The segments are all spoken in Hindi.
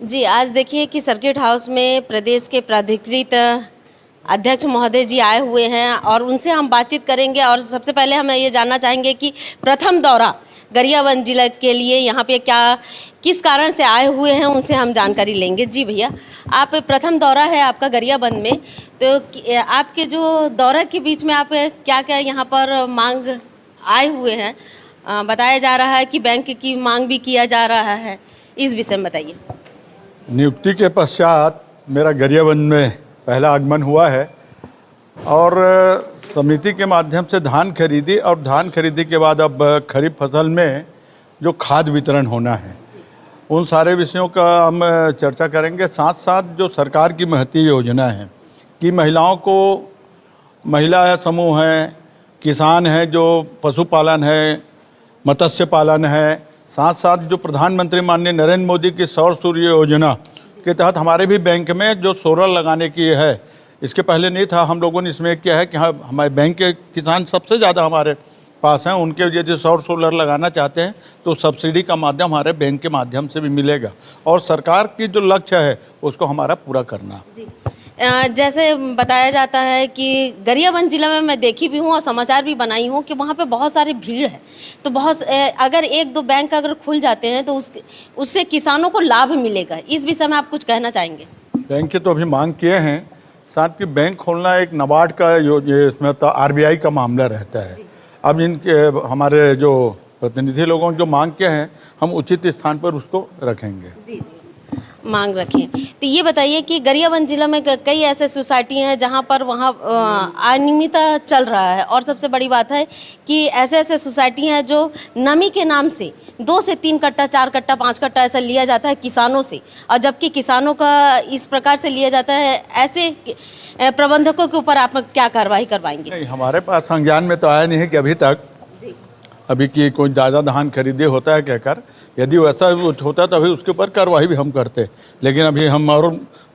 जी, आज देखिए कि सर्किट हाउस में प्रदेश के प्राधिकृत अध्यक्ष महोदय जी आए हुए हैं और उनसे हम बातचीत करेंगे। और सबसे पहले हम ये जानना चाहेंगे कि प्रथम दौरा गरियाबंद जिला के लिए यहाँ पे किस कारण से आए हुए हैं, उनसे हम जानकारी लेंगे। जी भैया, आप प्रथम दौरा है आपका गरियाबंद में, तो आपके जो दौरा के बीच में आप क्या क्या यहाँ पर मांग आए हुए हैं? बताया जा रहा है कि बैंक की मांग भी किया जा रहा है, इस विषय में बताइए। नियुक्ति के पश्चात मेरा गरियाबंद में पहला आगमन हुआ है और समिति के माध्यम से धान खरीदी और धान खरीदी के बाद अब खरीफ फसल में जो खाद वितरण होना है उन सारे विषयों का हम चर्चा करेंगे। साथ साथ जो सरकार की महती योजना है कि महिलाओं को, महिला समूह हैं, किसान हैं, जो पशुपालन है, मत्स्य पालन है, साथ साथ जो प्रधानमंत्री माननीय नरेंद्र मोदी की सौर सूर्य योजना के तहत हमारे भी बैंक में जो सोलर लगाने की है, इसके पहले नहीं था, हम लोगों ने इसमें किया है कि हाँ, हमारे बैंक के किसान सबसे ज़्यादा हमारे पास हैं, उनके यदि सौर सोलर लगाना चाहते हैं तो सब्सिडी का माध्यम हमारे बैंक के माध्यम से भी मिलेगा और सरकार की जो लक्ष्य है उसको हमारा पूरा करना। जैसे बताया जाता है कि गरियाबंद जिला में मैं देखी भी हूँ और समाचार भी बनाई हूँ कि वहाँ पे बहुत सारी भीड़ है, तो अगर एक दो बैंक अगर खुल जाते हैं तो उससे किसानों को लाभ मिलेगा। इस विषय में आप कुछ कहना चाहेंगे? बैंक के तो अभी मांग किए हैं, साथ ही बैंक खोलना एक नाबार्ड का इसमें तो RBI का मामला रहता है। अब इनके हमारे जो प्रतिनिधि लोगों ने जो मांग किए हैं हम उचित स्थान पर उसको रखेंगे। जी, मांग रखें। तो ये बताइए कि गरियाबंद जिला में कई ऐसे सोसाइटी हैं जहां पर वहां अनियमितता चल रहा है और सबसे बड़ी बात है कि ऐसे सोसाइटी हैं जो नमी के नाम से 2 से 3 कट्टा, 4 कट्टा, 5 कट्टा ऐसा लिया जाता है किसानों से, और जबकि किसानों का इस प्रकार से लिया जाता है, ऐसे प्रबंधकों के ऊपर आप क्या कार्रवाई करवाएंगे? नहीं, हमारे पास संज्ञान में तो आया नहीं है कि अभी तक अभी की कोई ज़्यादा धान खरीदे होता है कहकर, यदि वैसा होता तो अभी उसके ऊपर कार्रवाई भी हम करते। लेकिन अभी हम और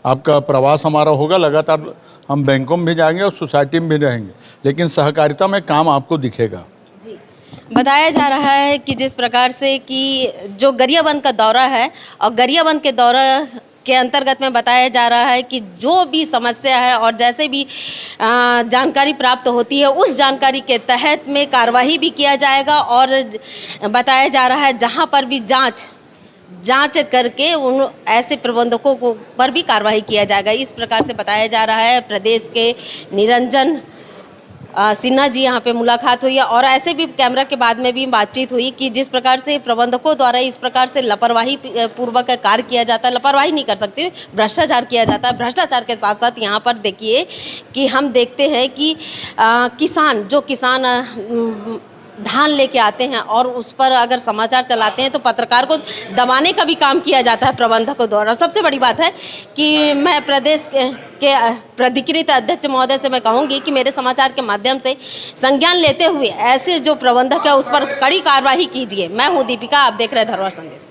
आपका प्रवास हमारा होगा, लगातार हम बैंकों में भी जाएंगे और सोसाइटी में भी रहेंगे, लेकिन सहकारिता में काम आपको दिखेगा। जी, बताया जा रहा है कि जिस प्रकार से कि जो गरियाबंद का दौरा है और गरियाबंद के दौरा के अंतर्गत में बताया जा रहा है कि जो भी समस्या है और जैसे भी जानकारी प्राप्त होती है उस जानकारी के तहत में कार्यवाही भी किया जाएगा। और बताया जा रहा है जहां पर भी जांच करके उन ऐसे प्रबंधकों को पर भी कार्रवाई किया जाएगा। इस प्रकार से बताया जा रहा है। प्रदेश के निरंजन सिन्हा जी यहाँ पे मुलाकात हुई है और ऐसे भी कैमरा के बाद में भी बातचीत हुई कि जिस प्रकार से प्रबंधकों द्वारा इस प्रकार से लापरवाही पूर्वक कार्य किया जाता है, लापरवाही नहीं कर सकते, भ्रष्टाचार किया जाता है। भ्रष्टाचार के साथ साथ यहाँ पर देखिए कि हम देखते हैं कि किसान धान लेके आते हैं और उस पर अगर समाचार चलाते हैं तो पत्रकार को दबाने का भी काम किया जाता है प्रबंधकों द्वारा। सबसे बड़ी बात है कि मैं प्रदेश के प्राधिकृत अध्यक्ष महोदय से मैं कहूँगी कि मेरे समाचार के माध्यम से संज्ञान लेते हुए ऐसे जो प्रबंधक है उस पर कड़ी कार्रवाई कीजिए। मैं हूँ दीपिका, आप देख रहे हैं धरोहर संदेश।